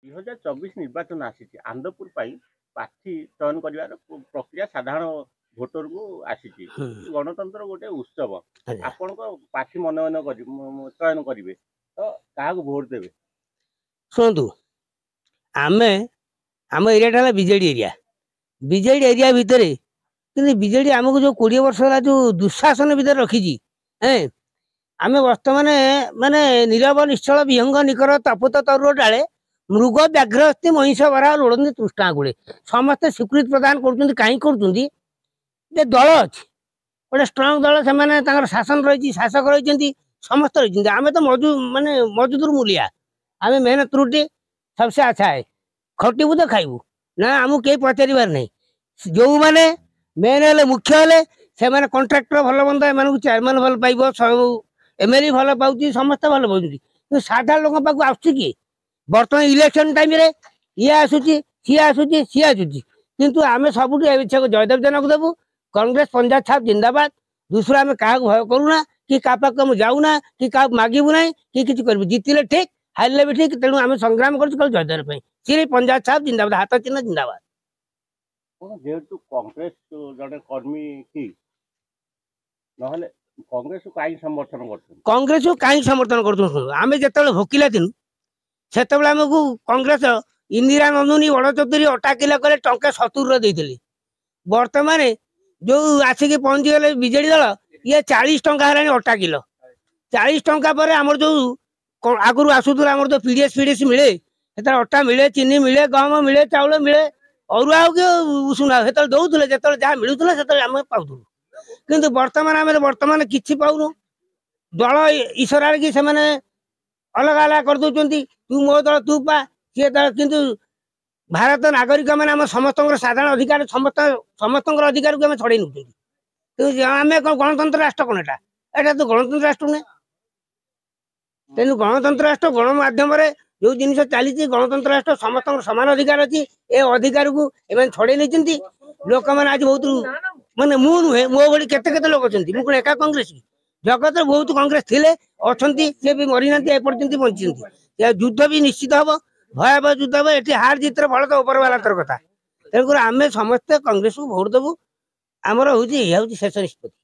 2024 ନିର୍ବାଚନ ଆସିଛି ଆନ୍ଦପୁର ପାଇଁ ପ୍ରାର୍ଥୀ ଚୟନ କରିବାର ପ୍ରକ୍ରିୟା ସାଧାରଣ ଭୋଟରକୁ ଆସିଛି। ଗଣତନ୍ତ୍ର ଗୋଟେ ଉତ୍ସବ। ଆପଣଙ୍କ ପ୍ରାର୍ଥୀ ମନୋନୟନ ଚୟନ କରିବେ ତ କାହାକୁ ଭୋଟ ଦେବେ? ଶୁଣନ୍ତୁ, ଆମେ ଆମ ଏରିଆଟା ହେଲା ବିଜେଡି ଏରିଆ ଭିତରେ କିନ୍ତୁ ବିଜେଡି ଆମକୁ ଯୋଉ 20 ବର୍ଷ ହେଲା ଯୋଉ ଦୁଃଶାସନ ଭିତରେ ରଖିଛି, ଆମେ ବର୍ତ୍ତମାନ ମାନେ ନିରବ ନିଶ୍ଚଳ ବିହଙ୍ଗ ନିକର ତପୁତ ତରୁର ଡାଳେ ମୃଗ ବ୍ୟାଘ୍ର ଅସ୍ତି ମହିଷ ବରା ଲୋଡ଼ନ୍ତି ତୃଷ୍ଣା ଗୁଳେ। ସମସ୍ତେ ସ୍ୱୀକୃତି ପ୍ରଦାନ କରୁଛନ୍ତି। କାହିଁକି କରୁଛନ୍ତି? ଯେ ଦଳ ଅଛି, ଗୋଟେ ଷ୍ଟ୍ରଙ୍ଗ ଦଳ, ସେମାନେ ତାଙ୍କର ଶାସନ ରହିଛି, ଶାସକ ରହିଛନ୍ତି, ସମସ୍ତେ ରହିଛନ୍ତି। ଆମେ ତ ମଜୁଦୁର ମୂଲିଆ, ଆମେ ମେହନତ ତ୍ରୁଟି ସବସେ ଆଚ୍ଛା है ଖଟିବୁ ତ ଖାଇବୁ ନା, ଆମକୁ କେହି ପଚାରିବାର ନାହିଁ। ଯୋଉମାନେ ମେନ୍ ହେଲେ ମୁଖ୍ୟ ହେଲେ ସେମାନେ କଣ୍ଟ୍ରାକ୍ଟର ଭଲ ମନ୍ଦ ଏମାନଙ୍କୁ ଚେୟାରମ୍ୟାନ ଭଲ ପାଇବ, ଏମଏଲଏ ଭଲ ପାଉଛି, ସମସ୍ତେ ଭଲ ପାଉଛନ୍ତି। କିନ୍ତୁ ସାଧାରଣ ଲୋକଙ୍କ ପାଖକୁ ଆସୁଛି କିଏ? ବର୍ତ୍ତମାନ ଇଲେକ୍ସନ ଟାଇମରେ ଇଏ ଆସୁଛି, ସିଏ ଆସୁଛି, ସିଏ ଆସୁଛି, କିନ୍ତୁ ଆମେ ସବୁଠୁ ଏଛକୁ ଜୟଦେବ ଜନକ ଦେବୁ। କଂଗ୍ରେସ ପଞ୍ଜାବ ଛାପ ଜିନ୍ଦାବାଦ। ଦୁସରା ଆମେ କାହାକୁ ଭୟ କରୁନା, କି କାହା ପାଖକୁ ଆମେ ଯାଉନା, କି କାହାକୁ ମାଗିବୁ ନାହିଁ, କି କିଛି କରିବୁ। ଜିତିଲେ ଠିକ, ହାରିଲେ ବି ଠିକ, ତେଣୁ ଆମେ ସଂଗ୍ରାମ କରୁଛୁ କେବଳ ଜୟଦେବ ପାଇଁ। ସିଏ ପଞ୍ଜାବ ଛାପ ଜିନ୍ଦାବାଦ, ହାତ ଚିହ୍ନ ଜିନ୍ଦାବାଦ। ଯେହେତୁ କଂଗ୍ରେସ ଜଣେ କର୍ମୀ କି ନହେଲେ କଂଗ୍ରେସକୁ କାହିଁକି ସମର୍ଥନ କରୁଛନ୍ତି? କଂଗ୍ରେସକୁ କାହିଁକି ସମର୍ଥନ କରୁଛନ୍ତି? ଆମେ ଯେତେବେଳେ ଭୋକିଲା ଥିଲୁ ସେତେବେଳେ ଆମକୁ କଂଗ୍ରେସ ଇନ୍ଦିରା ନନ୍ଦୁନି ବଡ ଚତୁରୀ ଅଟା କିଲୋ କଲେ ଟଙ୍କା 70 ଦେଇଥିଲେ। ବର୍ତ୍ତମାନ ଯୋଉ ଆସିକି ପହଞ୍ଚିଗଲେ ବିଜେଡି ଦଳ, ଇଏ 40 ଟଙ୍କା ହେଲାଣି ଅଟା କିଲୋ। 40 ଟଙ୍କା ପରେ ଆମର ଯୋଉ ଆଗରୁ ଆସୁଥିଲା ଆମର ଯୋଉ ପିଡିଏସ୍ ମିଳେ, ସେତେବେଳେ ଅଟା ମିଳେ, ଚିନି ମିଳେ, ଗହମ ମିଳେ, ଚାଉଳ ମିଳେ, ଅରୁଆ ହଉ କି ଉଷୁନା ହଉ, ସେତେବେଳେ ଦଉଥିଲେ। ଯେତେବେଳେ ଯାହା ମିଳୁଥିଲା ସେତେବେଳେ ଆମେ ପାଉଥିଲୁ। କିନ୍ତୁ ବର୍ତ୍ତମାନ କିଛି ପାଉନୁ। ଦଳ ଇସରାରେ କି ସେମାନେ ଅଲଗା ଅଲଗା କରିଦଉଛନ୍ତି। ତୁ ମୋ ଦଳ ତୁ ପା, ସିଏ ଦଳ। କିନ୍ତୁ ଭାରତ ନାଗରିକ ମାନେ ଆମ ସମସ୍ତଙ୍କର ସାଧାରଣ ଅଧିକାର, ସମସ୍ତଙ୍କର ଅଧିକାରକୁ ଆମେ ଛଡେଇ ନେଉଛନ୍ତି। କିନ୍ତୁ ଆମେ କଣ ଗଣତନ୍ତ୍ର ରାଷ୍ଟ୍ର? କଣ ଏଟା ତ ଗଣତନ୍ତ୍ର ରାଷ୍ଟ୍ର ନୁହେଁ। ତେଣୁ ଗଣତନ୍ତ୍ର ରାଷ୍ଟ୍ର ଗଣମାଧ୍ୟମରେ ଯୋଉ ଜିନିଷ ଚାଲିଛି, ଗଣତନ୍ତ୍ର ରାଷ୍ଟ୍ର ସମସ୍ତଙ୍କର ସମାନ ଅଧିକାର ଅଛି। ଏ ଅଧିକାରକୁ ଏମାନେ ଛଡେଇ ନେଇଛନ୍ତି। ଲୋକମାନେ ଆଜି ବହୁତ ମୁଁ ନୁହେଁ, ମୋ ଭଳି କେତେ ଲୋକ ଅଛନ୍ତି। ମୁଁ କଣ ଏକା କଂଗ୍ରେସ? ଜଗତରେ ବହୁତ କଂଗ୍ରେସ ଥିଲେ, ଅଛନ୍ତି, ସିଏ ବି ମରିନାହାନ୍ତି, ଏପର୍ଯ୍ୟନ୍ତ ବଞ୍ଚିଛନ୍ତି। ଯୁଦ୍ଧ ବି ନିଶ୍ଚିତ ହବ, ଭୟାବହ ଯୁଦ୍ଧ ହବ। ଏଠି ହାର ଜିତର ବଳ ତ ଉପର ବାଲାଙ୍କର କଥା। ତେଣୁକରି ଆମେ ସମସ୍ତେ କଂଗ୍ରେସକୁ ଭୋଟ ଦେବୁ। ଆମର ହଉଛି ଶେଷ ନିଷ୍ପତ୍ତି।